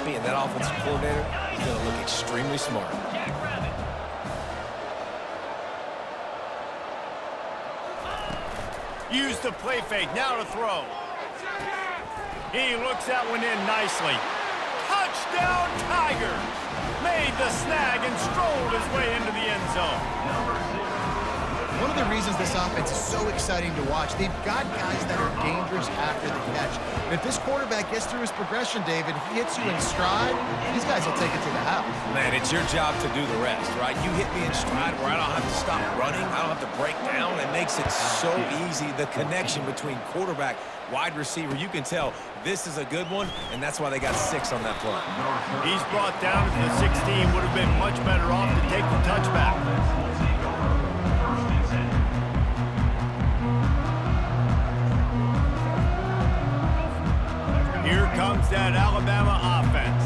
happy, and that offensive coordinator is going to look extremely smart. Use the play fake, now to throw. He looks that one in nicely. Touchdown, Tigers! Made the snag and strolled his way into the end zone. One of the reasons this offense is so exciting to watch, they've got guys that are dangerous after the catch. And if this quarterback gets through his progression, David, he hits you in stride, these guys will take it to the house. Man, it's your job to do the rest, right? You hit me in stride where I don't have to stop running. I don't have to break down. It makes it so easy. The connection between quarterback, wide receiver, you can tell this is a good one, and that's why they got 6 on that play. He's brought down to the 16. Would have been much better off to take the touchback. Here comes that Alabama offense.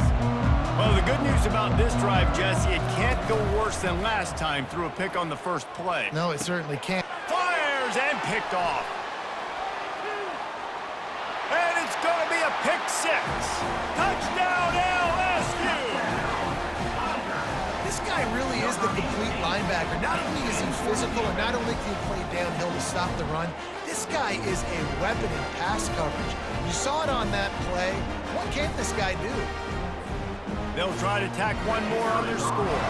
Well, the good news about this drive, Jesse, it can't go worse than last time through a pick on the first play. No, it certainly can't. Fires and picked off. And it's going to be a pick 6. Touchdown, LSU! This guy really is the complete linebacker. Not only is he physical and not only can he play downhill to stop the run, this guy is a weapon in pass coverage. You saw it on that play. What can't this guy do? They'll try to tack one more on their score.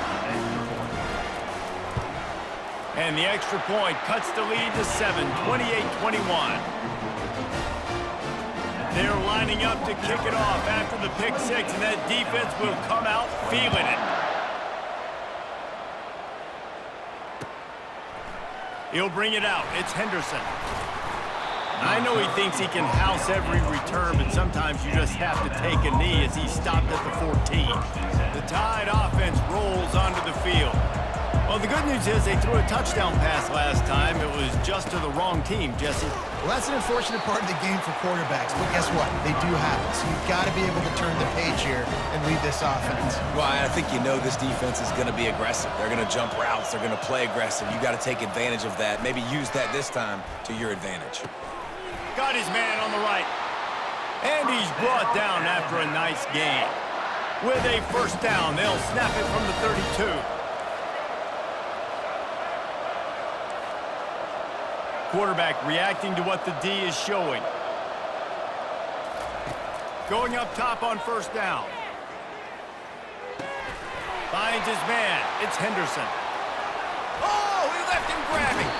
And the extra point cuts the lead to 7, 28-21. They're lining up to kick it off after the pick 6, and that defense will come out feeling it. He'll bring it out. It's Henderson. I know he thinks he can house every return, but sometimes you just have to take a knee as he stopped at the 14. The Tide offense rolls onto the field. Well, the good news is they threw a touchdown pass last time. It was just to the wrong team, Jesse. Well, that's an unfortunate part of the game for quarterbacks, but guess what? They do happen, so you've got to be able to turn the page here and lead this offense. Well, I think you know this defense is going to be aggressive. They're going to jump routes. They're going to play aggressive. You got to take advantage of that. Maybe use that this time to your advantage. Got his man on the right. And he's brought down after a nice gain. With a first down, they'll snap it from the 32. Quarterback reacting to what the D is showing. Going up top on first down. Finds his man. It's Henderson. Oh, he left him grabbing.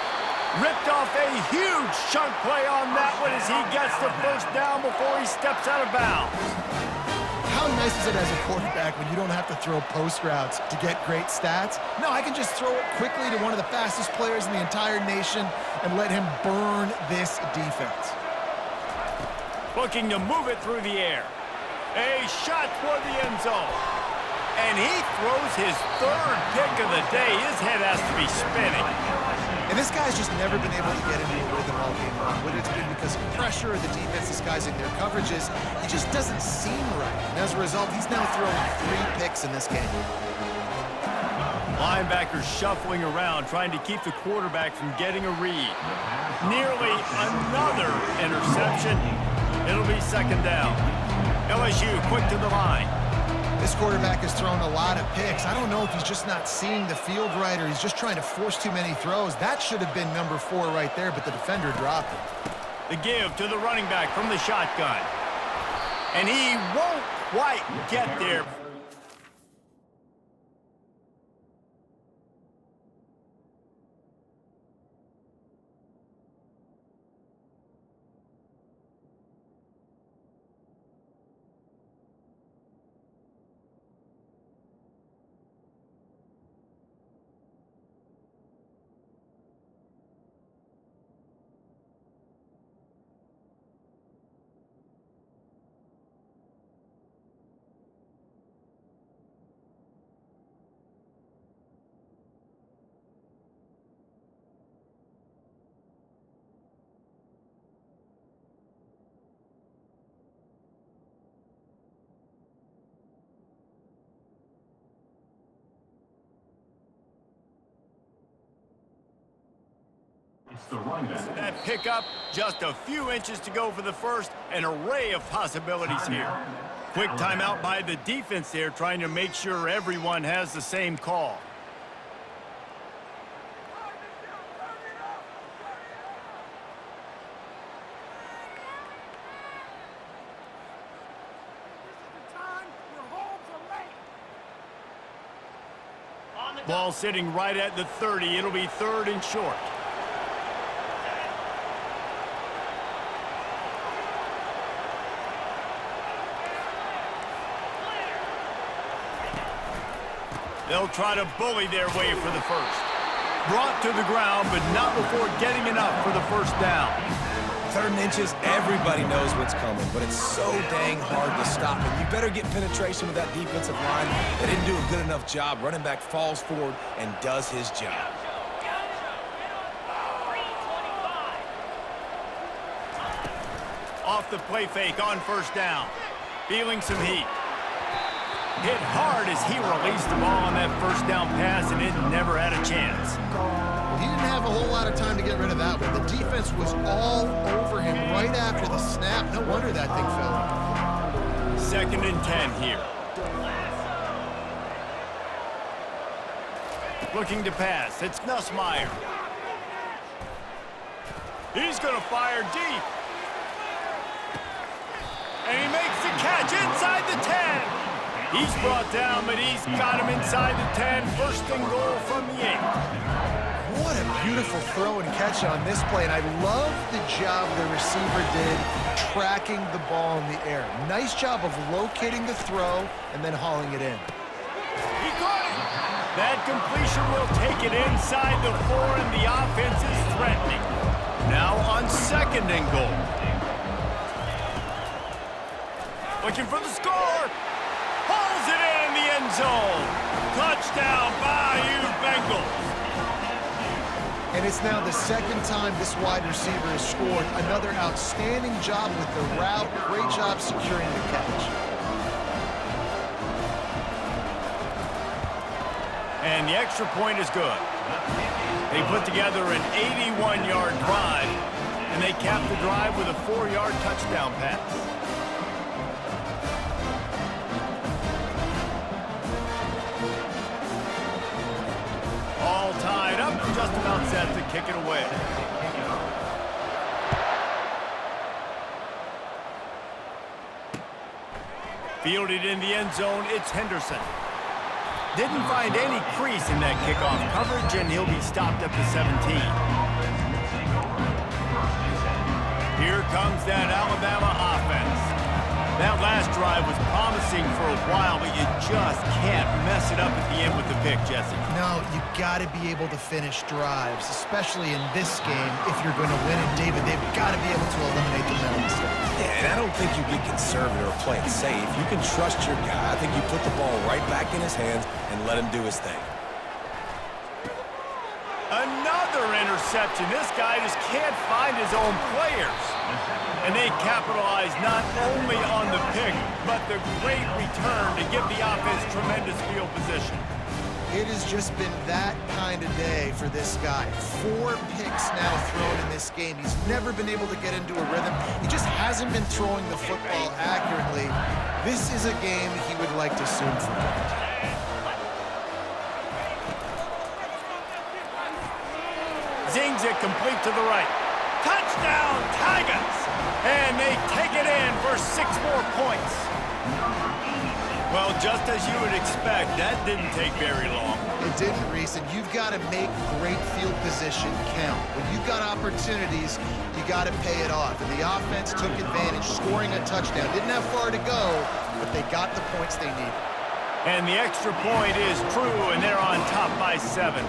Ripped off a huge chunk play on that one as he gets the first down before he steps out of bounds. How nice is it as a quarterback when you don't have to throw post routes to get great stats? No, I can just throw it quickly to one of the fastest players in the entire nation and let him burn this defense. Looking to move it through the air. A shot toward the end zone. And he throws his 3rd pick of the day. His head has to be spinning. And this guy's just never been able to get into a rhythm all game long. Whether it's been because of pressure or the defense disguising their coverages, he just doesn't seem right. And as a result, he's now thrown 3 picks in this game. Linebackers shuffling around, trying to keep the quarterback from getting a read. Nearly another interception. It'll be second down. LSU quick to the line. This quarterback has thrown a lot of picks. I don't know if he's just not seeing the field right or he's just trying to force too many throws. That should have been number 4 right there, but the defender dropped it. The give to the running back from the shotgun. And he won't quite get there. That pickup, just a few inches to go for the first, an array of possibilities here. Quick timeout by the defense there, trying to make sure everyone has the same call. Ball sitting right at the 30. It'll be 3rd and short. They'll try to bully their way for the first. Brought to the ground, but not before getting enough for the first down. 3rd and inches, everybody knows what's coming, but it's so dang hard to stop it. You better get penetration with that defensive line. They didn't do a good enough job. Running back falls forward and does his job. Off the play fake on first down. Feeling some heat. Hit hard as he released the ball on that first down pass, and it never had a chance. He didn't have a whole lot of time to get rid of that one. The defense was all over him right after the snap. No wonder that thing fell. 2nd and 10 here. Looking to pass. It's Nussmeier. He's going to fire deep. And he makes the catch inside the 10. He's brought down, but he's got him inside the 10. 1st and goal from the 8. What a beautiful throw and catch on this play, and I love the job the receiver did tracking the ball in the air. Nice job of locating the throw and then hauling it in. He caught it. That completion will take it inside the 4, and the offense is threatening. Now on 2nd and goal. Looking for the score. Hauls it in the end zone. Touchdown, Bayou Bengals. And it's now the 2nd time this wide receiver has scored. Another outstanding job with the route. Great job securing the catch. And the extra point is good. They put together an 81-yard drive, and they capped the drive with a 4-yard touchdown pass. All tied up, just about set to kick it away. Fielded in the end zone, it's Henderson. Didn't find any crease in that kickoff coverage, and he'll be stopped at the 17. Here comes that Alabama offense. That last drive was promising for a while, but you just can't mess it up at the end with the pick, Jesse. No, you got to be able to finish drives, especially in this game. If you're going to win it, David, they've got to be able to eliminate the mental mistakes. Yeah, and I don't think you get conservative or play it safe. You can trust your guy. I think you put the ball right back in his hands and let him do his thing. Another interception. This guy just can't find his own players. And they capitalize not only on the pick, but the great return to give the offense tremendous field position. It has just been that kind of day for this guy. 4 picks now thrown in this game. He's never been able to get into a rhythm. He just hasn't been throwing the football accurately. This is a game he would like to soon forget. Zings it complete to the right. Touchdown, Tigers! And they take it in for 6 more points. Well, just as you would expect, that didn't take very long. It didn't, Reese, and you've got to make great field position count. When you've got opportunities, you got to pay it off. And the offense took advantage, scoring a touchdown. Didn't have far to go, but they got the points they needed. And the extra point is true, and they're on top by 7.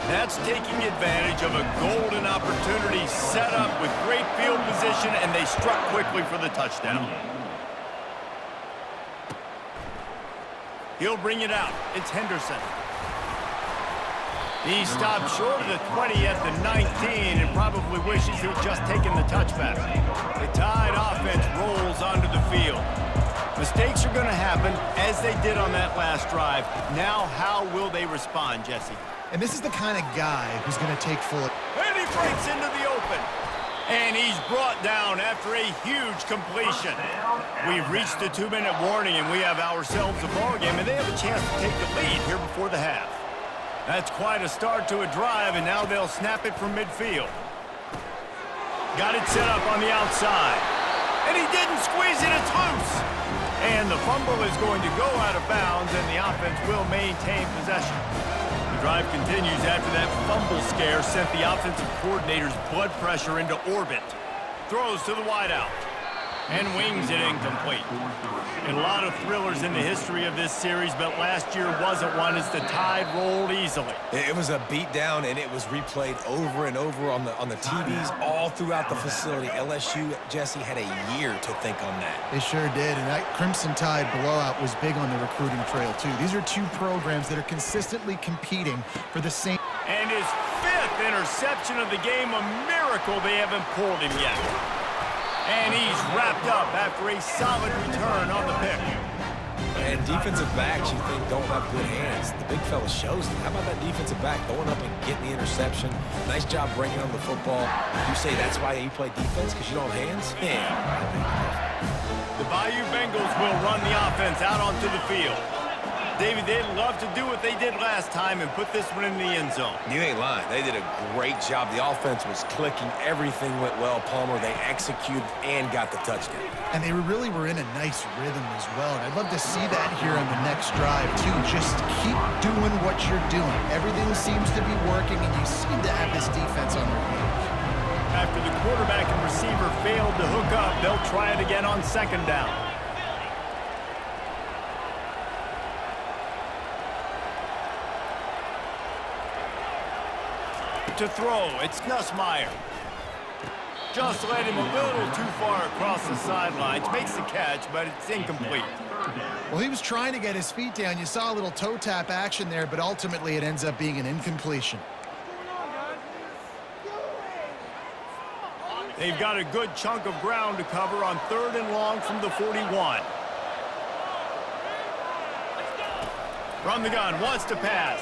That's taking advantage of a golden opportunity set up with great field position, and they struck quickly for the touchdown. He'll bring it out. It's Henderson. He stopped short of the 20 at the 19 and probably wishes he'd just taken the touchback. The Tide offense rolls onto the field. Mistakes are going to happen, as they did on that last drive. Now, how will they respond, Jesse? And this is the kind of guy who's going to take full... And he breaks into the open. And he's brought down after a huge completion. We've reached the 2-minute warning, and we have ourselves a ball game, and they have a chance to take the lead here before the half. That's quite a start to a drive, and now they'll snap it from midfield. Got it set up on the outside. And he didn't squeeze it, it's loose. And the fumble is going to go out of bounds, and the offense will maintain possession. The drive continues after that fumble scare sent the offensive coordinator's blood pressure into orbit. Throws to the wideout. And wings it incomplete. And a lot of thrillers in the history of this series, but last year wasn't one as the Tide rolled easily. It was a beatdown, and it was replayed over and over on the TVs all throughout the facility. LSU, Jesse, had a year to think on that. They sure did, and that Crimson Tide blowout was big on the recruiting trail, too. These are two programs that are consistently competing for the same... And his 5th interception of the game, a miracle they haven't pulled him yet. And he's wrapped up after a solid return on the pick. And defensive backs you think don't have good hands. The big fella shows them. How about that defensive back going up and getting the interception? Nice job bringing on the football. You say that's why you play defense, because you don't have hands? Yeah. The Bayou Bengals will run the offense out onto the field. David, they'd love to do what they did last time and put this one in the end zone. You ain't lying. They did a great job. The offense was clicking. Everything went well, Palmer. They executed and got the touchdown. And they really were in a nice rhythm as well. And I'd love to see that here on the next drive, too. Just keep doing what you're doing. Everything seems to be working, and you seem to have this defense on their heels. After the quarterback and receiver failed to hook up, they'll try it again on 2nd down. To throw, it's Nussmeier. Just led him a little too far across the sidelines. Makes the catch, but it's incomplete. Well, he was trying to get his feet down. You saw a little toe tap action there, but ultimately it ends up being an incompletion. They've got a good chunk of ground to cover on 3rd and long from the 41. From the gun, wants to pass.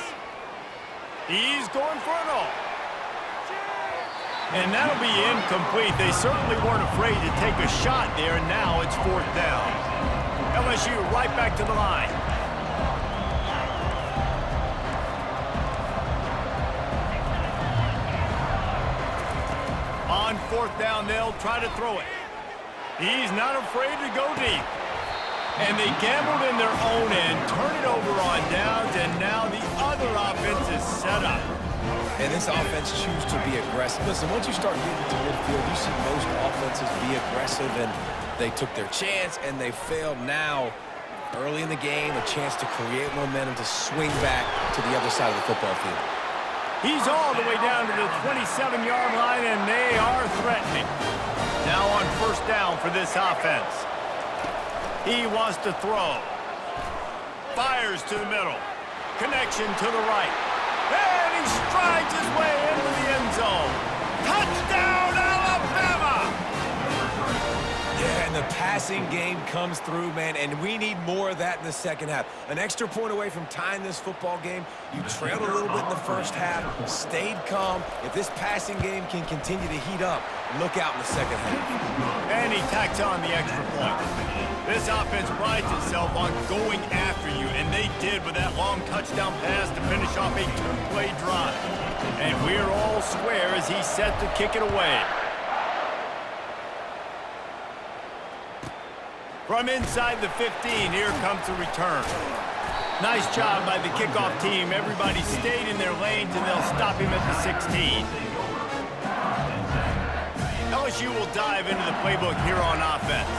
He's going for it all. And that'll be incomplete. They certainly weren't afraid to take a shot there, and now it's 4th down. LSU right back to the line. On 4th down, they'll try to throw it. He's not afraid to go deep. And they gambled in their own end, turn it over on downs, and now the other offense is set up. And this offense chooses to be aggressive. Listen, once you start getting to midfield, you see most offenses be aggressive, and they took their chance, and they failed. Now, early in the game, a chance to create momentum to swing back to the other side of the football field. He's all the way down to the 27-yard line, and they are threatening. Now on 1st down for this offense. He wants to throw. Fires to the middle. Connection to the right. And he strides his way into the end zone. Touchdown, Alabama! Yeah, and the passing game comes through, man, and we need more of that in the second half. An extra point away from tying this football game. You trailed a little bit in the first half, stayed calm. If this passing game can continue to heat up, look out in the second half. And he tacks on the extra point. This offense prides itself on going after you, and they did with that long touchdown pass to finish off a 2-play drive. And we're all square as he's set to kick it away. From inside the 15, here comes the return. Nice job by the kickoff team. Everybody stayed in their lanes, and they'll stop him at the 16. LSU will dive into the playbook here on offense.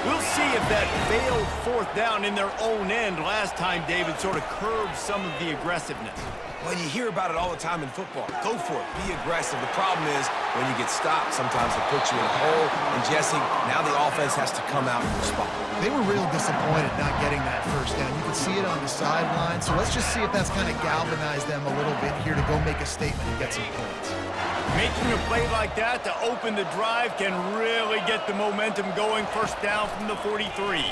We'll see if that failed 4th down in their own end last time, David, sort of curbed some of the aggressiveness. Well, you hear about it all the time in football. Go for it. Be aggressive. The problem is when you get stopped, sometimes it puts you in a hole. And, Jesse, now the offense has to come out and respond. They were real disappointed not getting that 1st down. You could see it on the sideline. So let's just see if that's kind of galvanized them a little bit here to go make a statement and get some points. Making a play like that to open the drive can really get the momentum going. 1st down from the 43.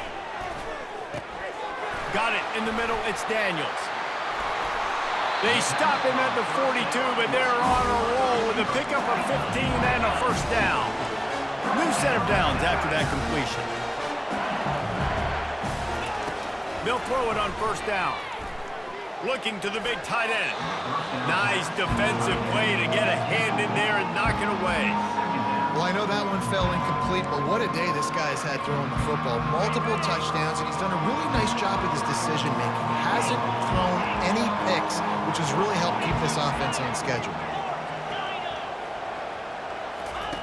Got it in the middle. It's Daniels. They stop him at the 42, but they're on a roll with a pickup of 15 and a first down. New set of downs after that completion. They'll throw it on first down. Looking to the big tight end. Nice defensive play to get a hand in there and knock it away. Well, I know that one fell incomplete, but what a day this guy's had throwing the football. Multiple touchdowns, and he's done a really nice job with his decision-making. Hasn't thrown any picks, which has really helped keep this offense on schedule.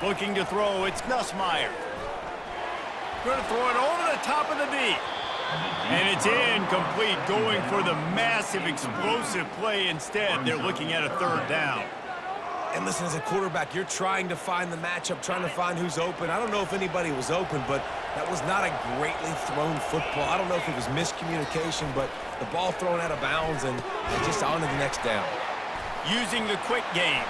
Looking to throw, it's Nussmeier. Going to throw it over the top of the knee. And it's incomplete, going for the massive explosive play instead. They're looking at a third down. And listen, as a quarterback, you're trying to find the matchup, trying to find who's open. I don't know if anybody was open, but that was not a greatly thrown football. I don't know if it was miscommunication, but the ball thrown out of bounds and just on to the next down. Using the quick game.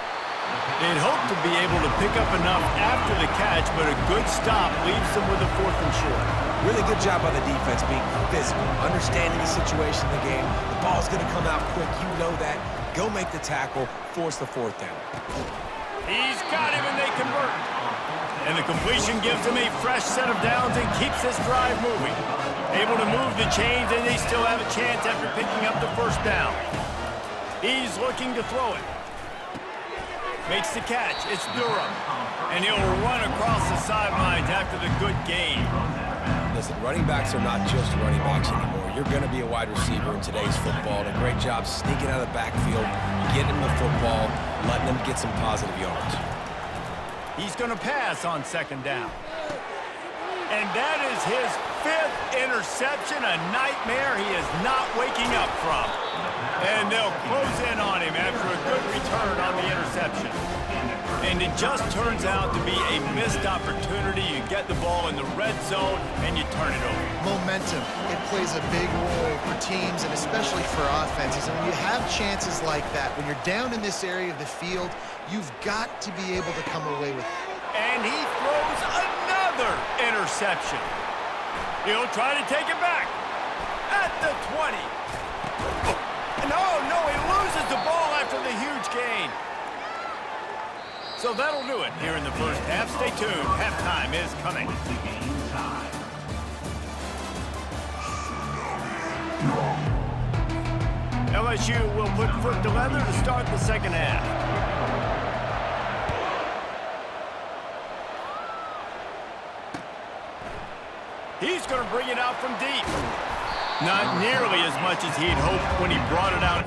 They'd hoped to be able to pick up enough after the catch, but a good stop leaves them with a 4th and short. Really good job by the defense being physical, understanding the situation in the game. The ball's going to come out quick. You know that. Go make the tackle, force the 4th down. He's got him, and they convert. And the completion gives them a fresh set of downs and keeps this drive moving. Able to move the chains, and they still have a chance after picking up the first down. He's looking to throw it. Makes the catch. It's Durham. And he'll run across the sidelines after the good game. Listen, running backs are not just running backs anymore. You're going to be a wide receiver in today's football. And a great job sneaking out of the backfield, getting him the football, letting him get some positive yards. He's going to pass on 2nd down. And that is his 5th interception, a nightmare he is not waking up from. And they'll close in on him after a good return on the interception. And it just turns out to be a missed opportunity. You get the ball in the red zone, and you turn it over. Momentum, it plays a big role for teams and especially for offenses. And when you have chances like that, when you're down in this area of the field, you've got to be able to come away with it. And he throws another interception. He'll try to take it back at the 20. No, he loses the ball after the huge gain. So that'll do it here in the first half. Stay tuned. Halftime is coming. LSU will put foot to leather to start the second half. He's going to bring it out from deep. Not nearly as much as he'd hoped when he brought it out.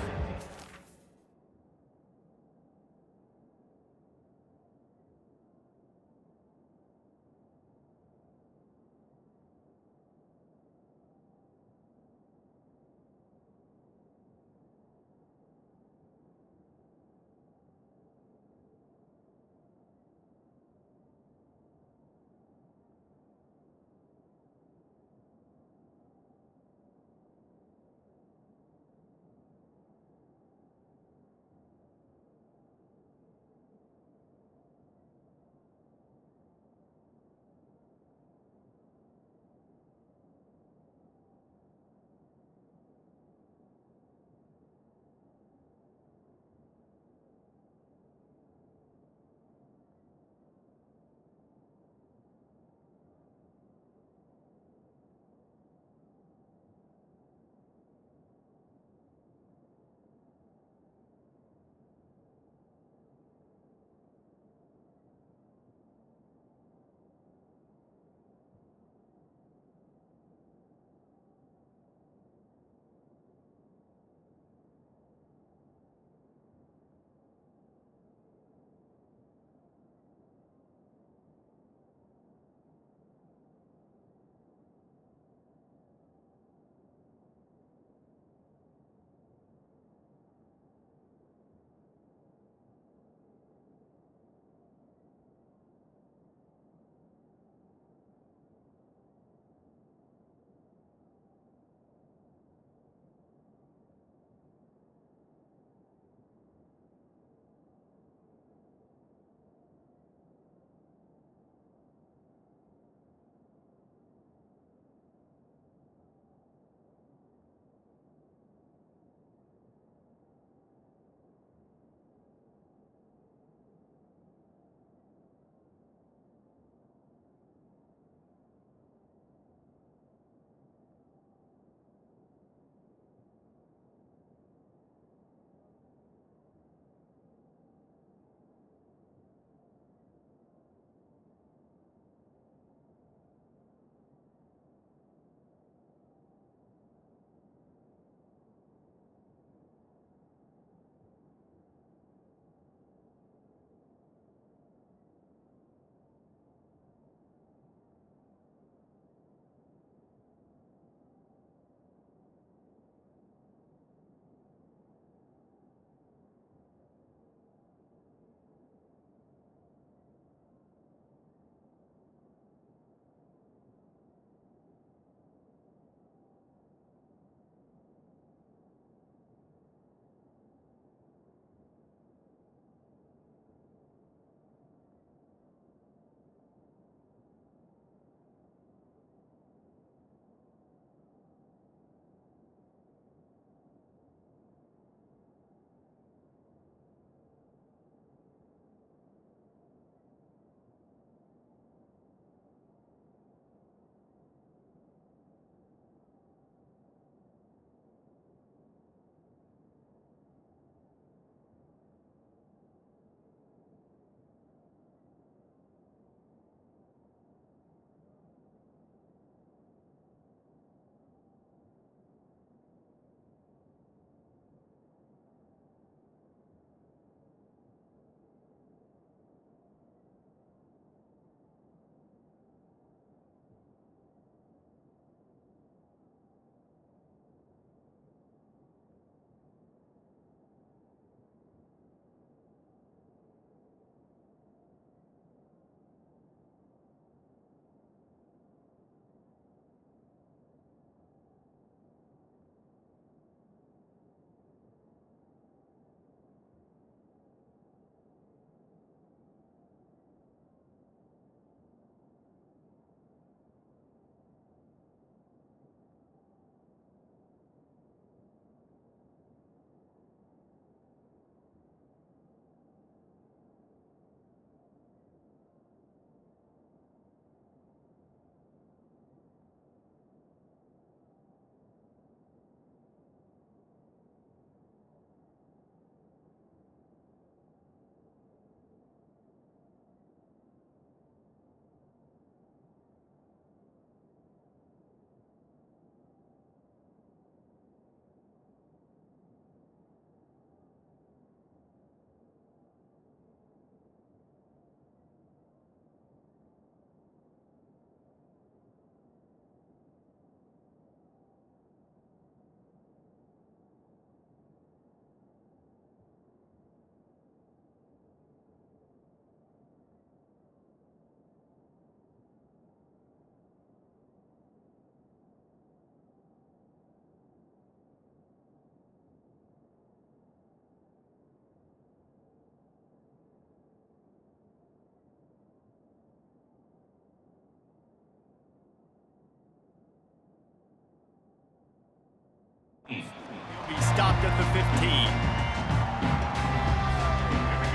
stopped at the 15.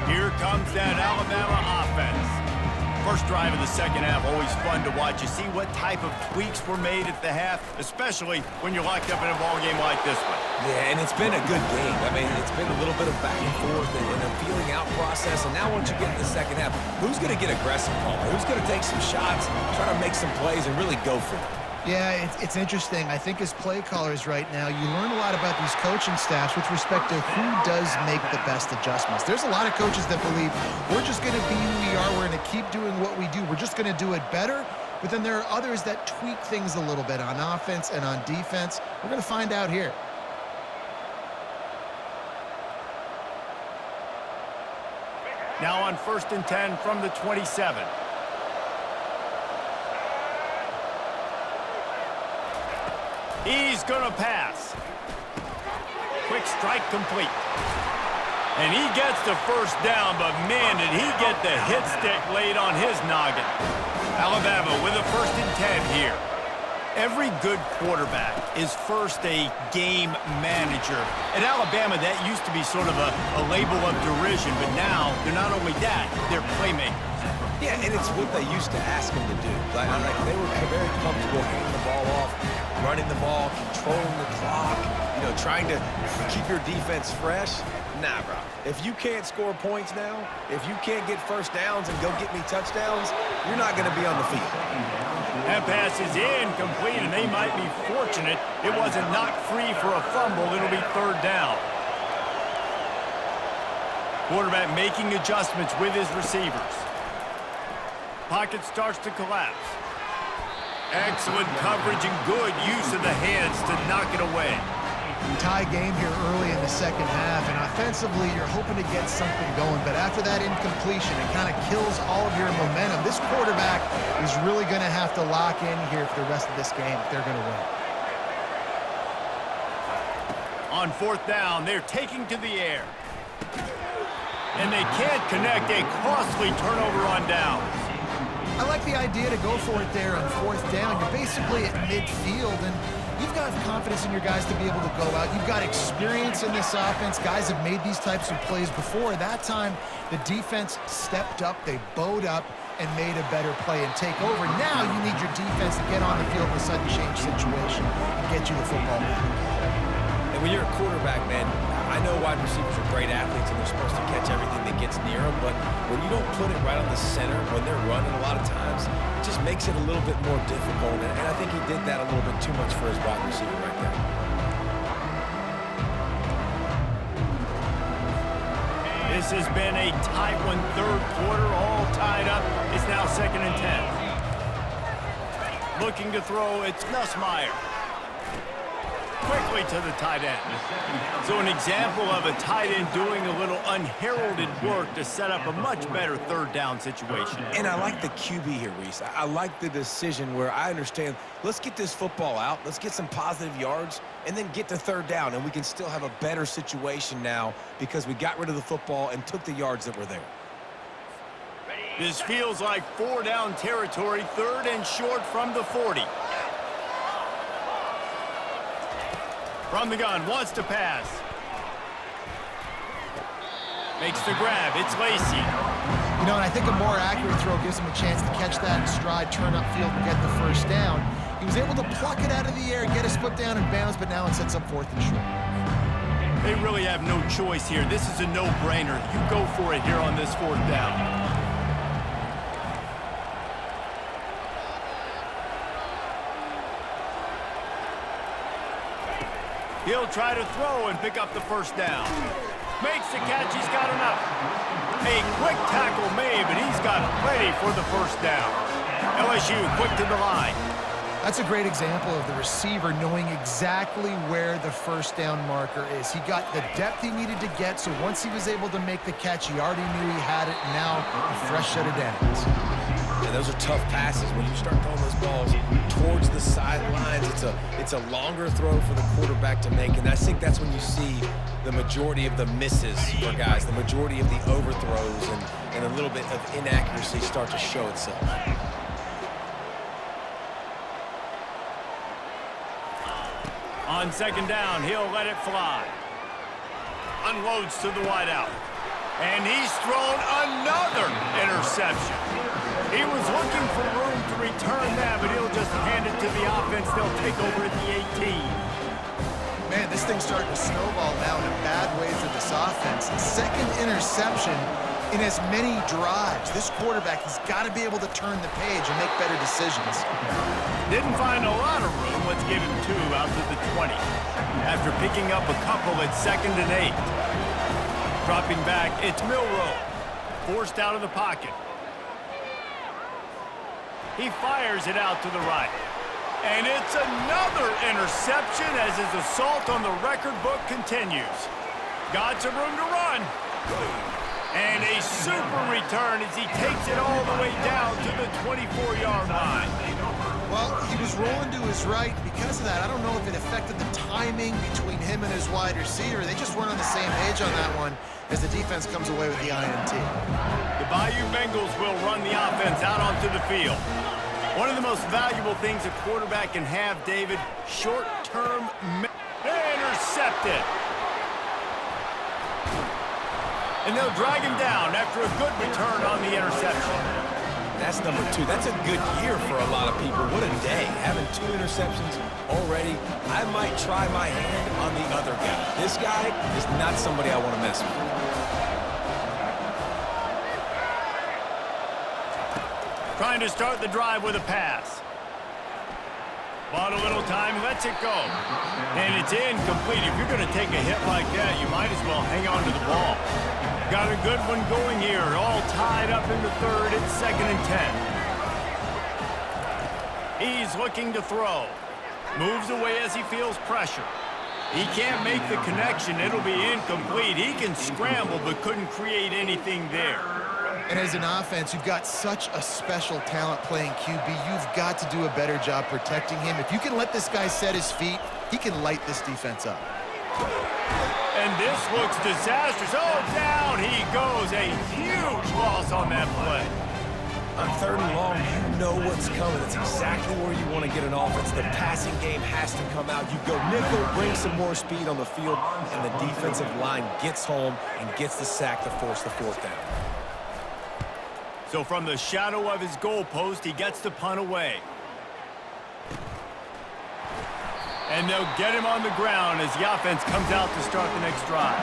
Here comes that Alabama offense. First drive of the second half, always fun to watch. You see what type of tweaks were made at the half, especially when you're locked up in a ball game like this one. Yeah, and it's been a good game. I mean, it's been a little bit of back and forth and a feeling out process. And now once you get in the second half, who's going to get aggressive, Paul? Who's going to take some shots, try to make some plays, and really go for it? Yeah, it's interesting. I think as play callers right now, you learn a lot about these coaching staffs with respect to who does make the best adjustments. There's a lot of coaches that believe we're just going to be who we are. We're going to keep doing what we do. We're just going to do it better. But then there are others that tweak things a little bit on offense and on defense. We're going to find out here. Now on 1st and 10 from the 27. He's going to pass. Quick strike complete. And he gets the first down, but man, did he get the hit stick laid on his noggin. Alabama with a 1st and 10 here. Every good quarterback is first a game manager. At Alabama, that used to be sort of a label of derision, but now they're not only that, they're playmakers. Yeah, and it's what they used to ask him to do. Like they were very comfortable handing the ball off, running the ball, controlling the clock, trying to keep your defense fresh. Nah, bro. If you can't score points now, if you can't get first downs and go get me touchdowns, you're not going to be on the field. That pass is incomplete, and they might be fortunate it wasn't knocked free for a fumble. It'll be 3rd down. Quarterback making adjustments with his receivers. Pocket starts to collapse. Excellent coverage and good use of the hands to knock it away. Tie game here early in the second half, and offensively you're hoping to get something going, but after that incompletion, it kind of kills all of your momentum. This quarterback is really going to have to lock in here for the rest of this game if they're going to win. On 4th down, they're taking to the air. And they can't connect, a costly turnover on downs. I like the idea to go for it there on 4th down. You're basically at midfield, and you've got confidence in your guys to be able to go out. You've got experience in this offense. Guys have made these types of plays before. That time, the defense stepped up. They bowed up and made a better play and take over. Now you need your defense to get on the field in a sudden change situation and get you the football back. And when you're a quarterback, man, I know wide receivers are great athletes and they're supposed to catch everything that gets near them, but when you don't put it right on the center when they're running a lot of times, it just makes it a little bit more difficult, and I think he did that a little bit too much for his wide receiver right there. This has been a tight one, 3rd quarter, all tied up. It's now 2nd and 10. Looking to throw, it's Nussmeier. Quickly to the tight end. So an example of a tight end doing a little unheralded work to set up a much better 3rd down situation. And I like the QB here, Reese. I like the decision where I understand, let's get this football out, let's get some positive yards, and then get to 3rd down, and we can still have a better situation now because we got rid of the football and took the yards that were there. This feels like 4 down territory, 3rd and short from the 40. From the gun, wants to pass. Makes the grab, it's Lacy. And I think a more accurate throw gives him a chance to catch that in stride, turn upfield, and get the 1st down. He was able to pluck it out of the air, get his foot down and bounce, but now it sets up 4th and short. They really have no choice here. This is a no-brainer. You go for it here on this 4th down. He'll try to throw and pick up the 1st down. Makes the catch, he's got enough. A quick tackle made, but he's got plenty for the 1st down. LSU quick to the line. That's a great example of the receiver knowing exactly where the 1st down marker is. He got the depth he needed to get, so once he was able to make the catch, he already knew he had it. Now, a fresh set of downs. And those are tough passes. When you start throwing those balls towards the sidelines, it's a longer throw for the quarterback to make, and I think that's when you see the majority of the misses for guys, the majority of the overthrows and a little bit of inaccuracy start to show itself. On 2nd down, he'll let it fly. unloads to the wideout. And he's thrown another interception. He was looking for room to return that, but he'll just hand it to the offense. They'll take over at the 18. Man, this thing's starting to snowball now in a bad way for this offense. Second interception in as many drives. This quarterback has got to be able to turn the page and make better decisions. Didn't find a lot of room. Let's give him 2 out to the 20. After picking up a couple at 2nd and 8. Dropping back, it's Milroe. Forced out of the pocket. He fires it out to the right. And it's another interception as his assault on the record book continues. Got some room to run. And a super return as he takes it all the way down to the 24-yard line. Well, he was rolling to his right. Because of that, I don't know if it affected the timing between him and his wide receiver. They just weren't on the same page on that one as the defense comes away with the INT. The Bayou Bengals will run the offense out onto the field. One of the most valuable things a quarterback can have, David, short-term intercepted. And they'll drag him down after a good return on the interception. That's number 2. That's a good year for a lot of people. What a day. Having 2 interceptions already. I might try my hand on the other guy. This guy is not somebody I want to mess with. Trying to start the drive with a pass. Bought a little time, lets it go. And it's incomplete. If you're going to take a hit like that, you might as well hang on to the ball. Got a good one going here. All tied up in the 3rd. It's 2nd and 10. He's looking to throw. Moves away as he feels pressure. He can't make the connection. It'll be incomplete. He can scramble but couldn't create anything there. And as an offense, you've got such a special talent playing QB. You've got to do a better job protecting him. If you can let this guy set his feet, he can light this defense up. And this looks disastrous. Oh, down he goes. A huge loss on that play. On 3rd and long, you know what's coming. It's exactly where you want to get an offense. The passing game has to come out. You go nickel, bring some more speed on the field, and the defensive line gets home and gets the sack to force the 4th down. So from the shadow of his goalpost, he gets the punt away. And they'll get him on the ground as the offense comes out to start the next drive.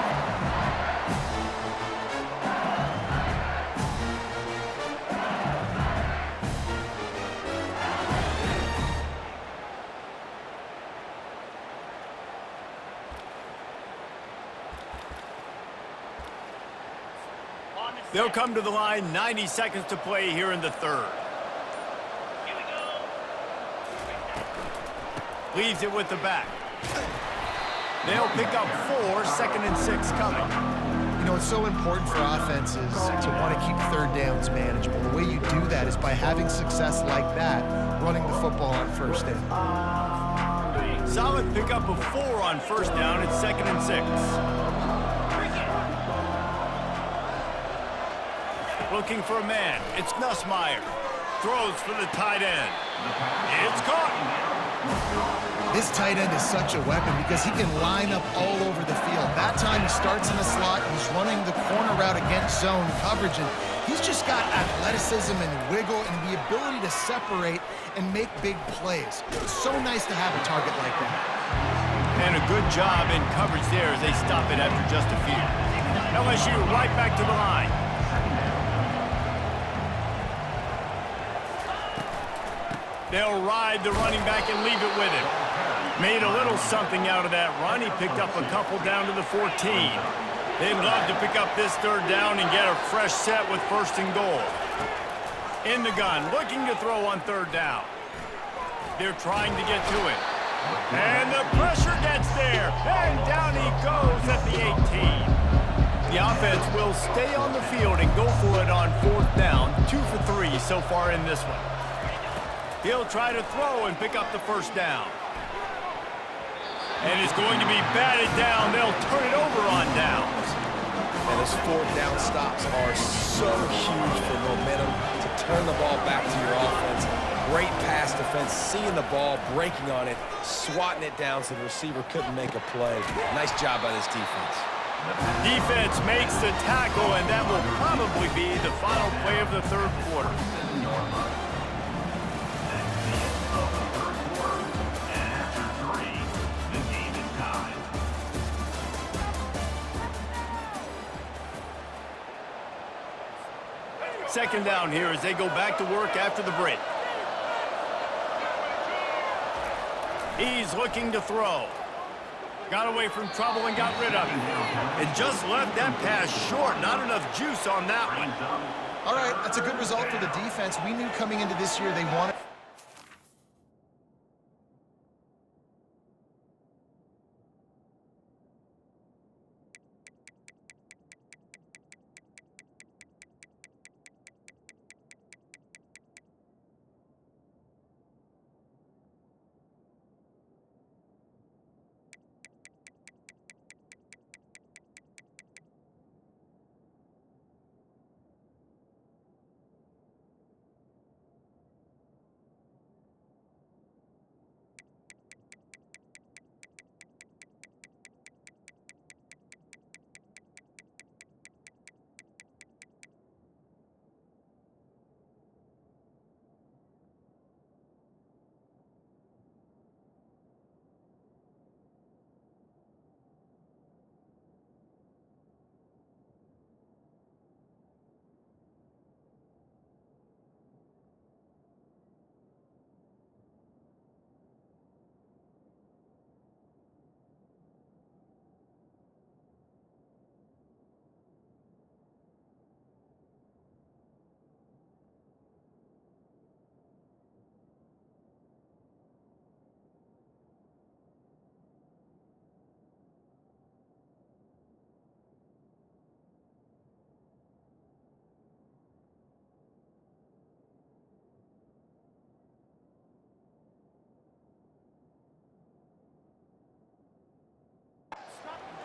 They'll come to the line, 90 seconds to play here in the 3rd. Leaves it with the back. They'll pick up 4, 2nd and 6 coming. You know, it's so important for offenses to want to keep 3rd downs manageable. The way you do that is by having success like that, running the football on 1st down. Solid pickup of 4 on 1st down. It's 2nd and 6. Looking for a man. It's Nussmeier. Throws for the tight end. It's caught. This tight end is such a weapon because he can line up all over the field. That time he starts in the slot. He's running the corner route against zone coverage. And he's just got athleticism and wiggle and the ability to separate and make big plays. It's so nice to have a target like that. And a good job in coverage there as they stop it after just a few. LSU right back to the line. They'll ride the running back and leave it with him. Made a little something out of that run. He picked up a couple down to the 14. They'd love to pick up this 3rd down and get a fresh set with 1st and goal. In the gun, looking to throw on 3rd down. They're trying to get to it. And the pressure gets there. And down he goes at the 18. The offense will stay on the field and go for it on 4th down. 2 for 3 so far in this one. He'll try to throw and pick up the 1st down. And it's going to be batted down. They'll turn it over on downs. And his 4th down stops are so huge for momentum to turn the ball back to your offense. Great pass defense, seeing the ball, breaking on it, swatting it down so the receiver couldn't make a play. Nice job by this defense. Defense makes the tackle, and that will probably be the final play of the third quarter. Second down here as they go back to work after the break. He's looking to throw. Got away from trouble and got rid of it. And just left that pass short. Not enough juice on that one. All right, that's a good result for the defense. We knew coming into this year they wanted...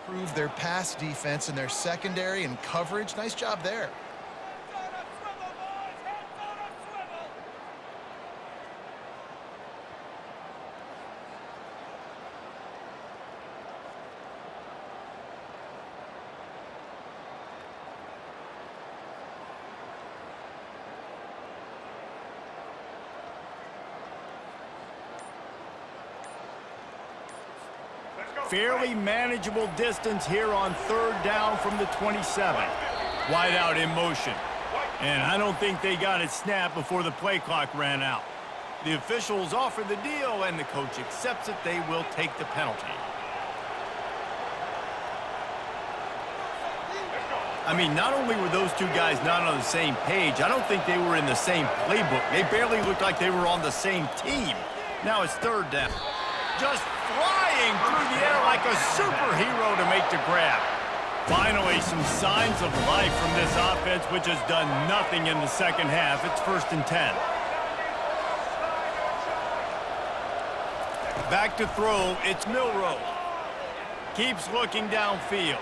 Improve their pass defense and their secondary and coverage. Nice job there. Fairly manageable distance here on third down from the 27. Wide out in motion. And I don't think they got it snapped before the play clock ran out. The officials offer the deal, and the coach accepts it. They will take the penalty. I mean, not only were those two guys not on the same page, I don't think they were in the same playbook. They barely looked like they were on the same team. Now it's third down. Just flying through the air like a superhero to make the grab. Finally, some signs of life from this offense, which has done nothing in the second half. It's 1st and 10. Back to throw, it's Milrow. Keeps looking downfield.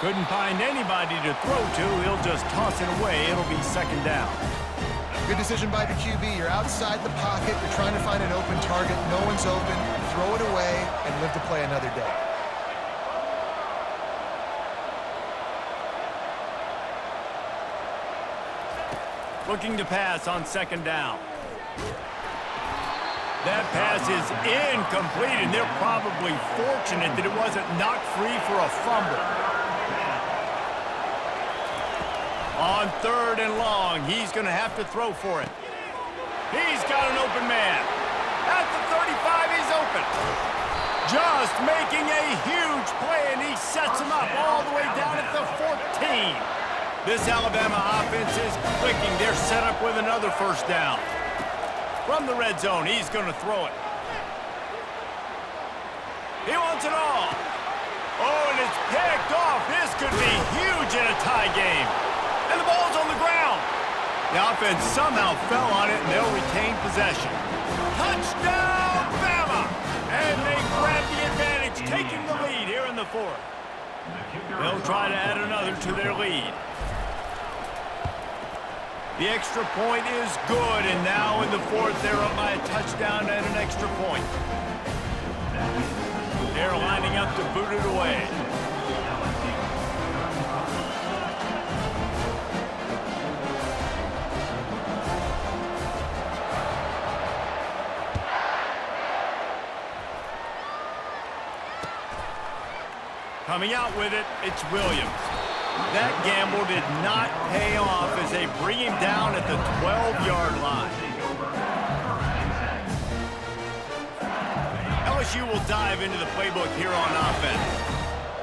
Couldn't find anybody to throw to. He'll just toss it away. It'll be 2nd down. Good decision by the QB. You're outside the pocket. You're trying to find an open target. No one's open. Throw it away and live to play another day. Looking to pass on 2nd down. That pass is incomplete, and they're probably fortunate that it wasn't knocked free for a fumble. On 3rd and long, he's going to have to throw for it. He's got an open man. At the 35, he's open. Just making a huge play, and he sets him up all the way down at the 14. This Alabama offense is clicking. They're set up with another 1st down. From the red zone, he's going to throw it. He wants it all. Oh, and it's picked off. This could be huge in a tie game. And the ball's on the ground. The offense somehow fell on it, and they'll retain possession. Touchdown, Bama! And they grab the advantage, taking the lead here in the 4th. They'll try to add another to their lead. The extra point is good, and now in the 4th, they're up by a touchdown and an extra point. They're lining up to boot it away. Coming out with it, it's Williams. That gamble did not pay off as they bring him down at the 12-yard line. LSU will dive into the playbook here on offense.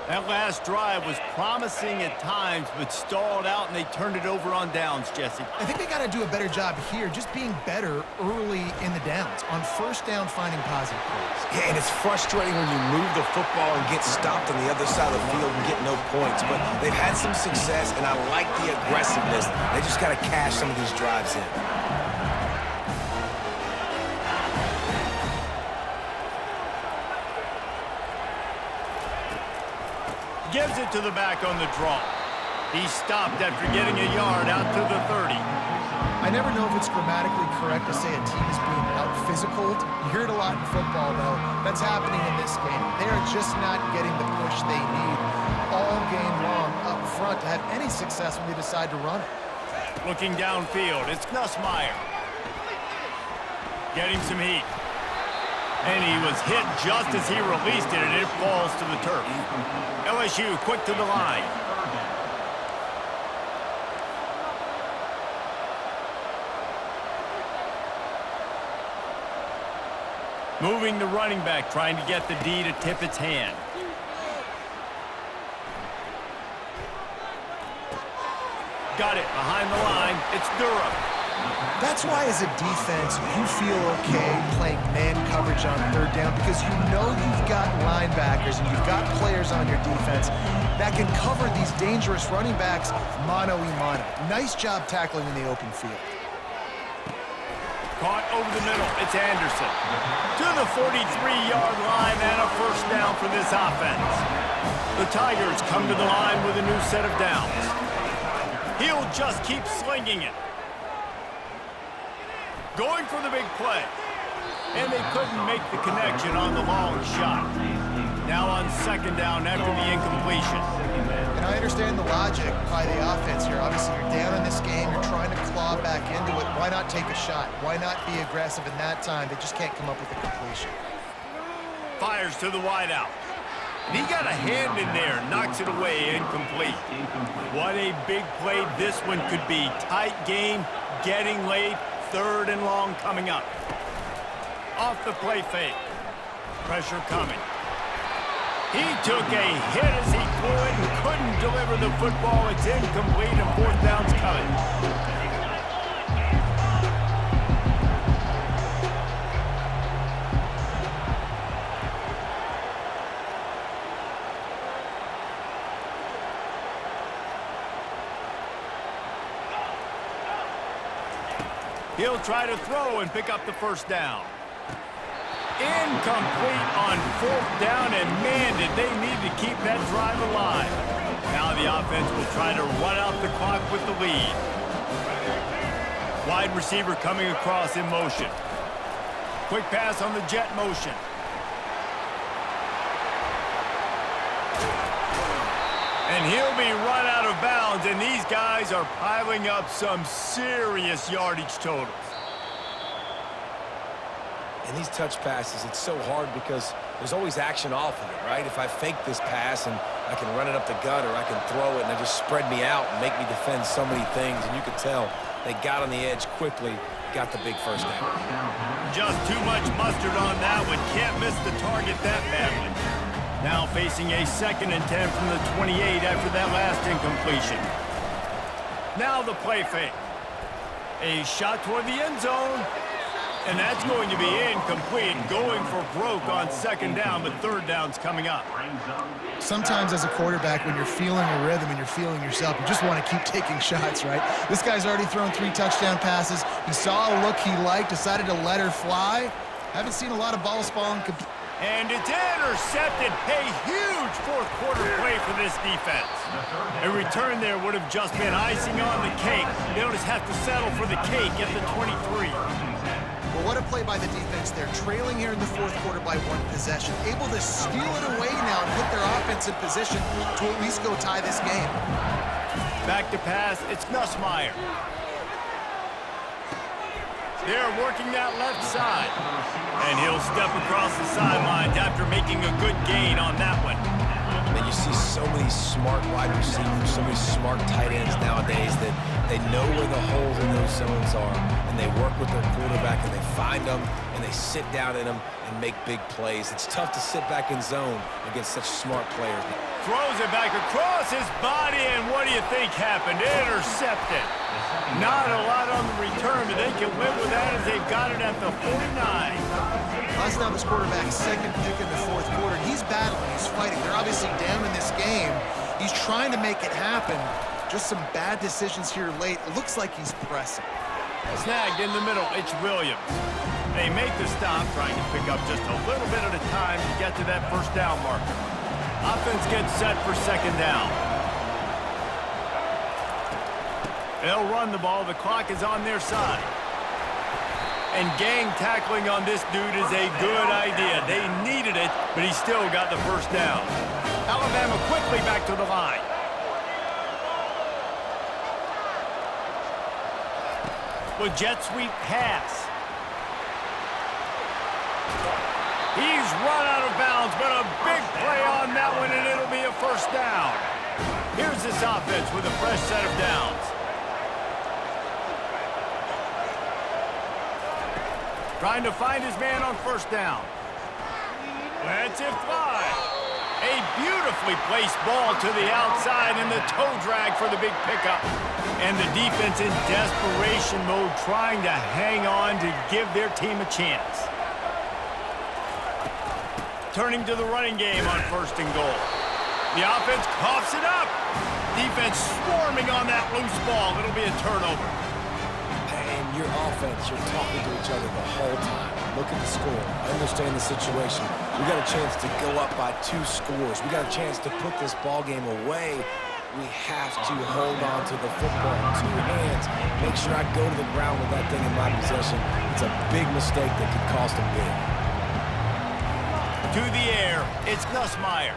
That last drive was promising at times, but stalled out, and they turned it over on downs, Jesse. I think they got to do a better job here, just being better early in the downs. On first down, finding positive plays. Yeah, and it's frustrating when you move the football and get stopped on the other side of the field and get no points. But they've had some success, and I like the aggressiveness. They just got to cash some of these drives in. Gives it to the back on the draw. He stopped after getting a yard out to the 30. I never know if it's grammatically correct to say a team is being out-physicaled. You hear it a lot in football, though. That's happening in this game. They are just not getting the push they need all game long up front to have any success when they decide to run it. Looking downfield, it's Nussmeier. Getting some heat. And he was hit just as he released it, and it falls to the turf. LSU quick to the line. Moving the running back, trying to get the D to tip its hand. Got it behind the line. It's Durham. That's why, as a defense, you feel okay playing man coverage on third down because you know you've got linebackers and you've got players on your defense that can cover these dangerous running backs mano-a-mano. Nice job tackling in the open field. Caught over the middle. It's Anderson. To the 43-yard line and a first down for this offense. The Tigers come to the line with a new set of downs. He'll just keep slinging it. Going for the big play. And they couldn't make the connection on the long shot. Now on second down after the incompletion. And I understand the logic by the offense here. Obviously, you're down in this game. You're trying to claw back into it. Why not take a shot? Why not be aggressive in that time? They just can't come up with a completion. Fires to the wideout. And he got a hand in there, knocks it away, incomplete. What a big play this one could be. Tight game, getting late, third and long coming up. Off the play fake. Pressure coming. He took a hit as he threw it and couldn't deliver the football. It's incomplete and fourth down's coming. He'll try to throw and pick up the first down. Incomplete on fourth down, and man, did they need to keep that drive alive. Now the offense will try to run out the clock with the lead. Wide receiver coming across in motion. Quick pass on the jet motion. And he'll be run out of bounds, and these guys are piling up some serious yardage totals. And these touch passes, it's so hard because there's always action off of it, right? If I fake this pass and I can run it up the gut or I can throw it and they just spread me out and make me defend so many things, and you could tell they got on the edge quickly, got the big first down. Just too much mustard on that one. Can't miss the target that badly. Now facing a 2nd and 10 from the 28 after that last incompletion. Now the play fake. A shot toward the end zone. And that's going to be incomplete. Going for broke on second down, but third down's coming up. Sometimes as a quarterback, when you're feeling a rhythm and you're feeling yourself, you just want to keep taking shots, right? This guy's already thrown 3 touchdown passes. He saw a look he liked, decided to let her fly. Haven't seen a lot of balls falling. And it's intercepted. A huge fourth quarter play for this defense. A return there would have just been icing on the cake. They'll just have to settle for the cake at the 23. Well, what a play by the defense. They're trailing here in the fourth quarter by 1 possession. Able to steal it away now and put their offense in position to at least go tie this game. Back to pass. It's Nussmeier. They're working that left side. And he'll step across the sidelines after making a good gain on that one. And you see so many smart wide receivers, so many smart tight ends nowadays that they know where the holes in those zones are, and they work with their quarterback, and they find them, and they sit down in them and make big plays. It's tough to sit back in zone against such smart players. Throws it back across his body, and what do you think happened? Intercepted. Not a lot on the return, but they can live with that as they've got it at the 49. That's now this quarterback's second pick in the fourth quarter. He's battling, he's fighting. They're obviously down in this game. He's trying to make it happen. Just some bad decisions here late. It looks like he's pressing. Snagged in the middle, it's Williams. They make the stop, trying to pick up just a little bit at a time to get to that first down marker. Offense gets set for second down. They'll run the ball. The clock is on their side. And gang tackling on this dude is a good idea. They needed it, but he still got the first down. Alabama quickly back to the line. With jet sweep pass. He's run out of bounds, but a big play on that one, and it'll be a first down. Here's this offense with a fresh set of downs. Trying to find his man on first down. Lets it fly. A beautifully placed ball to the outside, and the toe drag for the big pickup. And the defense in desperation mode, trying to hang on to give their team a chance. Turning to the running game on first and goal. The offense coughs it up. Defense swarming on that loose ball. It'll be a turnover. And your offense, you're talking to each other the whole time. Look at the score. Understand the situation. We got a chance to go up by 2 scores. We got a chance to put this ball game away. We have to hold on to the football in 2 hands. Make sure I go to the ground with that thing in my possession. It's a big mistake that could cost them big. To the air, it's Nussmeier.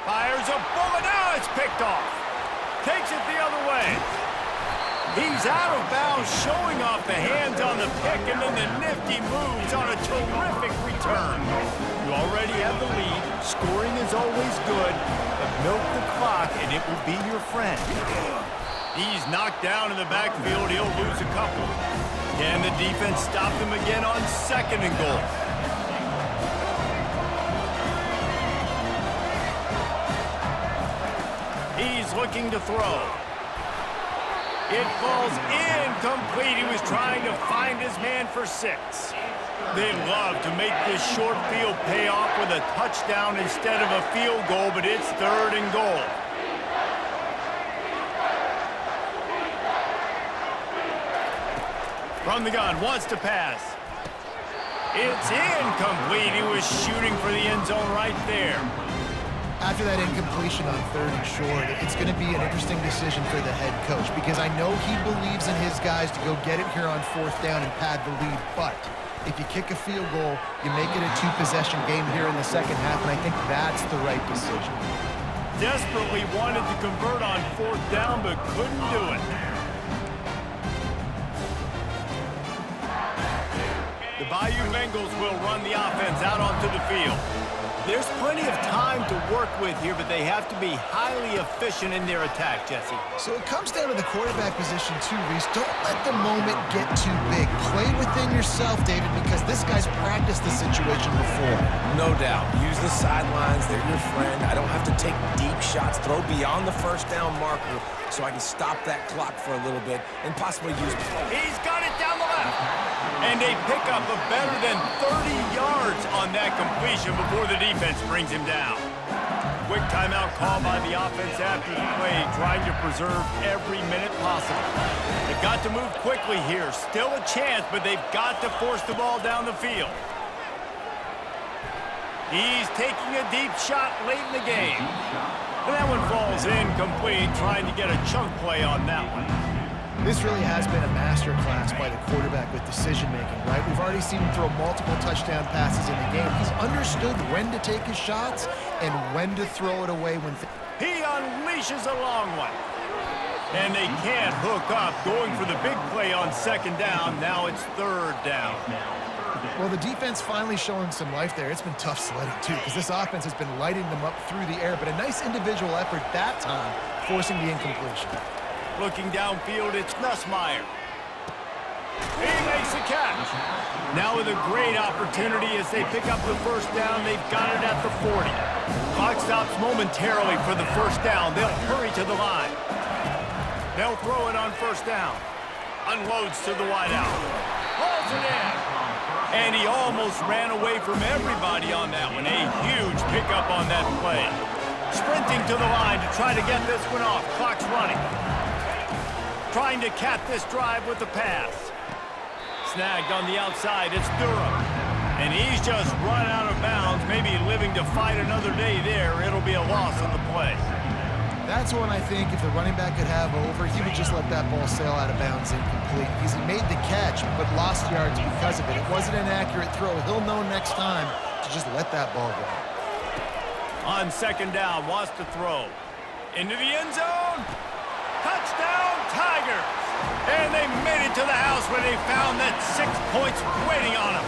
Fires a bullet, now it's picked off. Takes it the other way. He's out of bounds, showing off the hands on the pick, and then the nifty moves on a terrific return. You already have the lead. Scoring is always good, but milk the clock, and it will be your friend. He's knocked down in the backfield. He'll lose a couple. Can the defense stop them again on second and goal? He's looking to throw. It falls incomplete. He was trying to find his man for 6. They love to make this short field pay off with a touchdown instead of a field goal, but it's third and goal. From the gun, wants to pass. It's incomplete. He was shooting for the end zone right there. After that incompletion on third and short, it's going to be an interesting decision for the head coach, because I know he believes in his guys to go get it here on fourth down and pad the lead. But if you kick a field goal, you make it a 2-possession game here in the second half, and I think that's the right decision. Desperately wanted to convert on fourth down, but couldn't do it. The Bayou Bengals will run the offense out onto the field. There's plenty of time to work with here, but they have to be highly efficient in their attack, Jesse. So it comes down to the quarterback position too, Reese. Don't let the moment get too big. Play within yourself, David, because this guy's practiced the situation before. No doubt. Use the sidelines. They're your friend. I don't have to take deep shots. Throw beyond the first down marker so I can stop that clock for a little bit and possibly use... He's got it down the left. And a pickup of better than 30 yards on that completion before the defense brings him down. Quick timeout call by the offense after the play, trying to preserve every minute possible. They've got to move quickly here. Still a chance, but they've got to force the ball down the field. He's taking a deep shot late in the game. And that one falls incomplete, trying to get a chunk play on that one. This really has been a master class by the quarterback with decision-making, right? We've already seen him throw multiple touchdown passes in the game. He's understood when to take his shots and when to throw it away when... He unleashes a long one. And they can't hook up. Going for the big play on second down. Now it's third down. Well, the defense finally showing some life there. It's been tough sledding, too, because this offense has been lighting them up through the air, but a nice individual effort that time, forcing the incompletion. Looking downfield, it's Nussmeier. He makes a catch. Now with a great opportunity as they pick up the first down, they've got it at the 40. Clock stops momentarily for the first down. They'll hurry to the line. They'll throw it on first down. Unloads to the wideout. Hauls it in. And he almost ran away from everybody on that one. A huge pickup on that play. Sprinting to the line to try to get this one off. Clock's running. Trying to cap this drive with the pass. Snagged on the outside. It's Durham. And he's just run out of bounds, maybe living to fight another day there. It'll be a loss on the play. That's one I think if the running back could have over, he would just let that ball sail out of bounds incomplete. Because he made the catch, but lost yards because of it. It wasn't an accurate throw. He'll know next time to just let that ball go. On second down, wants to throw. Into the end zone. Touchdown, Tigers! And they made it to the house where they found that 6 points waiting on them.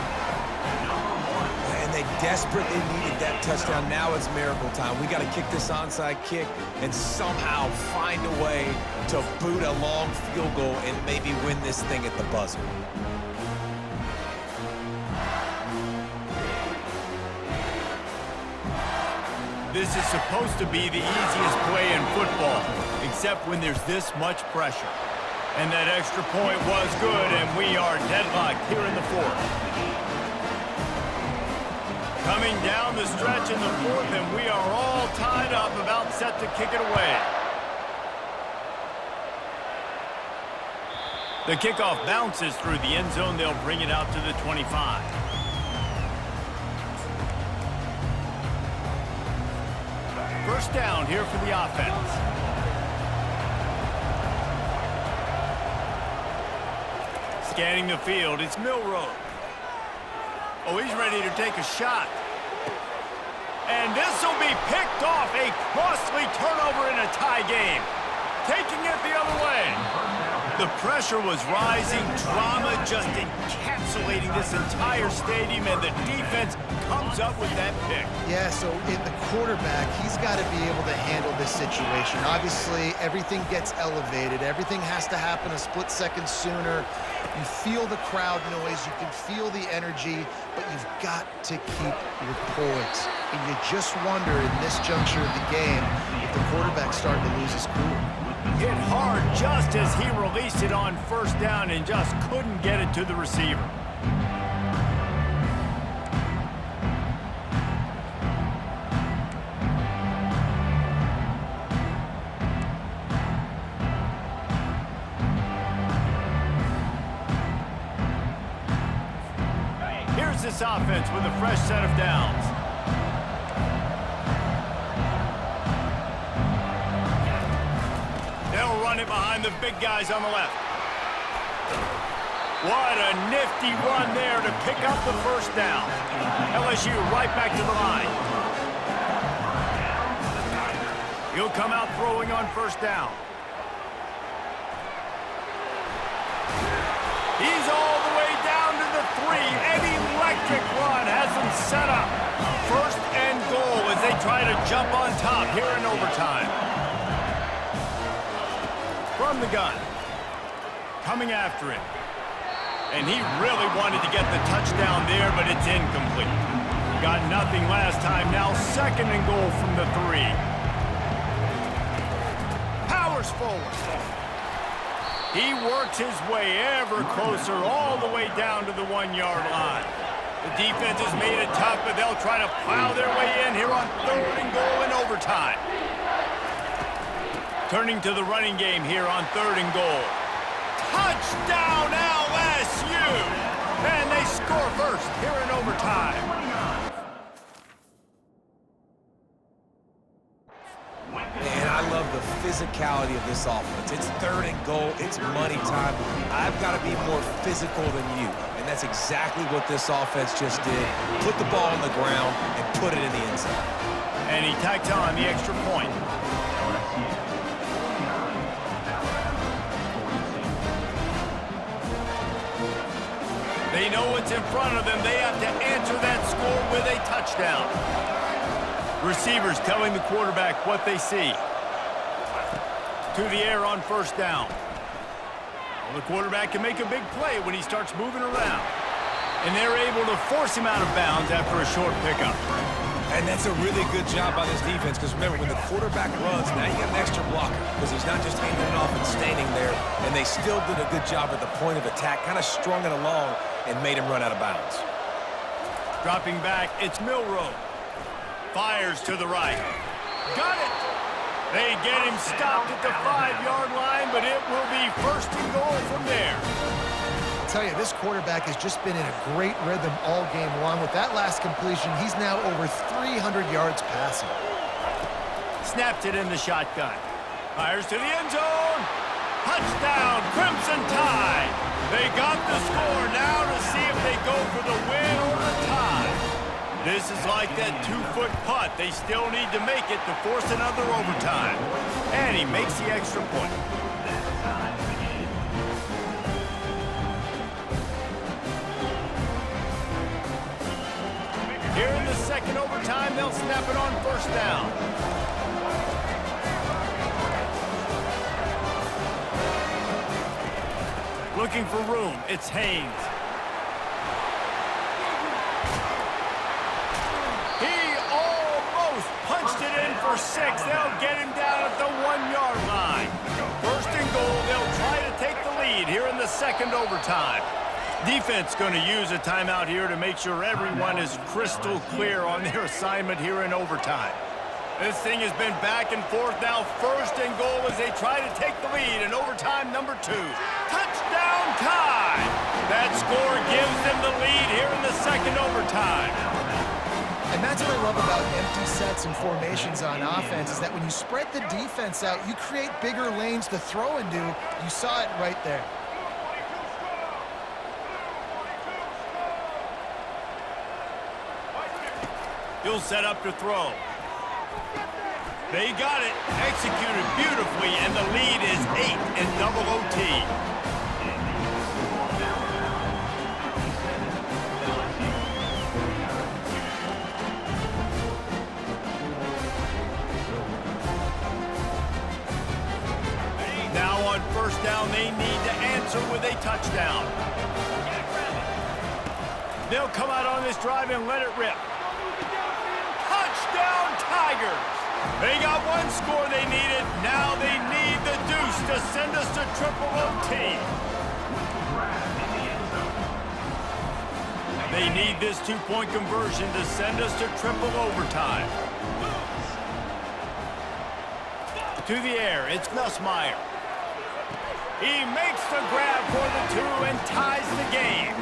And they desperately needed that touchdown. Now it's miracle time. We got to kick this onside kick and somehow find a way to boot a long field goal and maybe win this thing at the buzzer. This is supposed to be the easiest play in football, except when there's this much pressure. And that extra point was good, and we are deadlocked here in the fourth. Coming down the stretch in the fourth, and we are all tied up, about set to kick it away. The kickoff bounces through the end zone. They'll bring it out to the 25. First down here for the offense. Scanning the field, it's Milroe. Oh, he's ready to take a shot. And this will be picked off. A costly turnover in a tie game. Taking it the other way. The pressure was rising. Drama just encapsulating this entire stadium, and the defense comes up with that pick. Yeah, so in the quarterback, he's got to be able to handle this situation. Obviously, everything gets elevated. Everything has to happen a split second sooner. You feel the crowd noise. You can feel the energy, but you've got to keep your poise. And you just wonder in this juncture of the game if the quarterback's starting to lose his cool. Hit hard just as he released it on first down and just couldn't get it to the receiver. Here's this offense with a fresh set of downs. They'll run it behind the big guys on the left. What a nifty run there to pick up the first down. LSU right back to the line. He'll come out throwing on first down. He's all the way down to the 3. An electric run has them set up. First and goal as they try to jump on top here in overtime. From the gun. Coming after him. And he really wanted to get the touchdown there, but it's incomplete. Got nothing last time. Now second and goal from the 3. Powers forward. He works his way ever closer all the way down to the 1-yard line. The defense has made it tough, but they'll try to plow their way in here on third and goal in overtime. Turning to the running game here on third and goal. Touchdown LSU! And they score first here in overtime. Man, I love the physicality of this offense. It's third and goal. It's money time. I've got to be more physical than you. And that's exactly what this offense just did. Put the ball on the ground and put it in the end zone. And he tacks on the extra point. know what's in front of them. They have to answer that score with a touchdown. Receivers telling the quarterback what they see. To the air on first down. Well, the quarterback can make a big play when he starts moving around. And they're able to force him out of bounds after a short pickup. And that's a really good job by this defense because remember, when the quarterback runs, now you got an extra blocker because he's not just handing it off and standing there. And they still did a good job at the point of attack, kind of strung it along and made him run out of bounds. Dropping back, it's Milroe. Fires to the right. Got it! They get him stopped at the 5-yard line, but it will be first and goal from there. I'll tell you, this quarterback has just been in a great rhythm all game long. With that last completion, he's now over 300 yards passing. Snaps it in the shotgun. Fires to the end zone. Touchdown, Crimson Tide. They got the score now to see if they go for the win or the tie. This is like that 2-foot putt. They still need to make it to force another overtime. And he makes the extra point. Here in the second overtime, they'll snap it on first down. Looking for room, it's Haynes. He almost punched it in for 6. They'll get him down at the 1-yard line. First and goal, they'll try to take the lead here in the second overtime. Defense going to use a timeout here to make sure everyone is crystal clear on their assignment here in overtime. This thing has been back and forth now. First and goal as they try to take the lead in overtime number 2. Touchdown tie! That score gives them the lead here in the second overtime. And that's what I love about empty sets and formations on offense is that when you spread the defense out, you create bigger lanes to throw into. You saw it right there. He'll set up to throw. They got it, executed beautifully, and the lead is 8 in double OT. Now on first down, they need to answer with a touchdown. They'll come out on this drive and let it rip. Touchdown, Tigers! They got one score they needed. Now they need the deuce to send us to triple OT. They need this 2-point conversion to send us to triple overtime. To the air, it's Nussmeier. He makes the grab for the 2 and ties the game.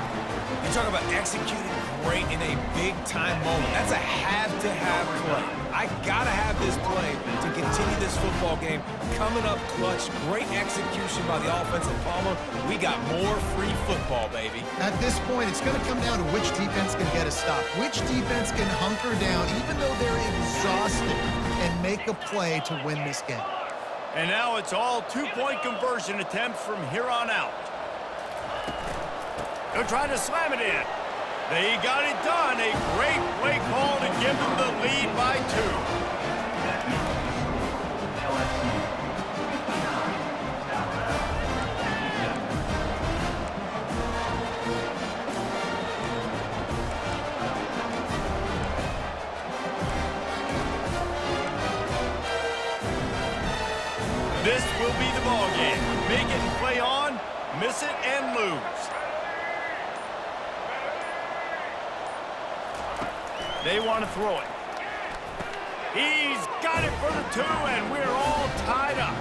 You talk about executing great in a big-time moment. That's a have-to-have play. I got to have this play to continue this football game. Coming up clutch, great execution by the offensive Palmer. We got more free football, baby. At this point, it's going to come down to which defense can get a stop. Which defense can hunker down, even though they're exhausted, and make a play to win this game. And now it's all 2-point conversion attempts from here on out. They're trying to slam it in. They got it done. A great play call to give them the lead by 2. This will be the ball game. Make it and play on, miss it and lose. They want to throw it. He's got it for the 2, and we're all tied up.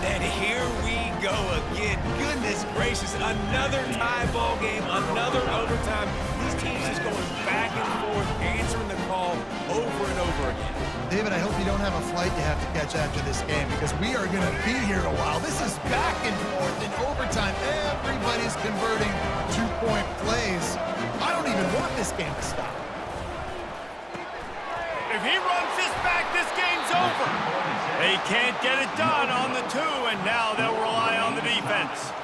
And here we go again. Goodness gracious, another tie ball game, another overtime. These teams just going back and forth, answering the call over and over again. David, I hope you don't have a flight you have to catch after this game because we are going to be here a while. This is back and forth in overtime. Everybody's converting 2-point plays. I don't even want this game to stop. If he runs this back, this game's over. They can't get it done on the 2, and now they'll rely on the defense.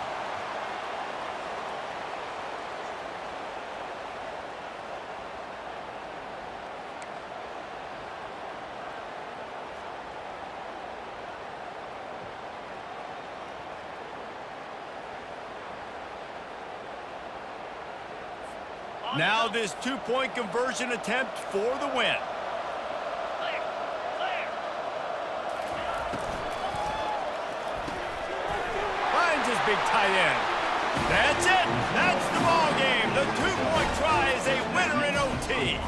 Now this two-point conversion attempt for the win. Finds his big tight end. That's it. That's the ball game. The two-point try is a winner in OT.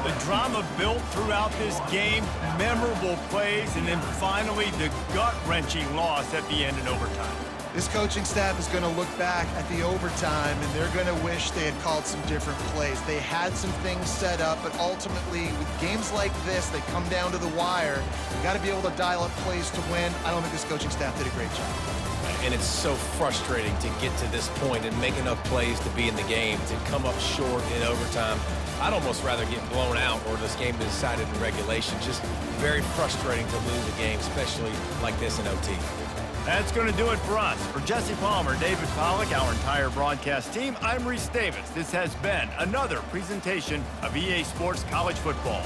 The drama built throughout this game, memorable plays, and then finally the gut-wrenching loss at the end in overtime. This coaching staff is going to look back at the overtime, and they're going to wish they had called some different plays. They had some things set up, but ultimately, with games like this, they come down to the wire. You got to be able to dial up plays to win. I don't think this coaching staff did a great job. And it's so frustrating to get to this point and make enough plays to be in the game, to come up short in overtime. I'd almost rather get blown out or this game be decided in regulation. Just very frustrating to lose a game, especially like this in OT. That's going to do it for us. For Jesse Palmer, David Pollack, our entire broadcast team, I'm Reese Davis. This has been another presentation of EA Sports College Football.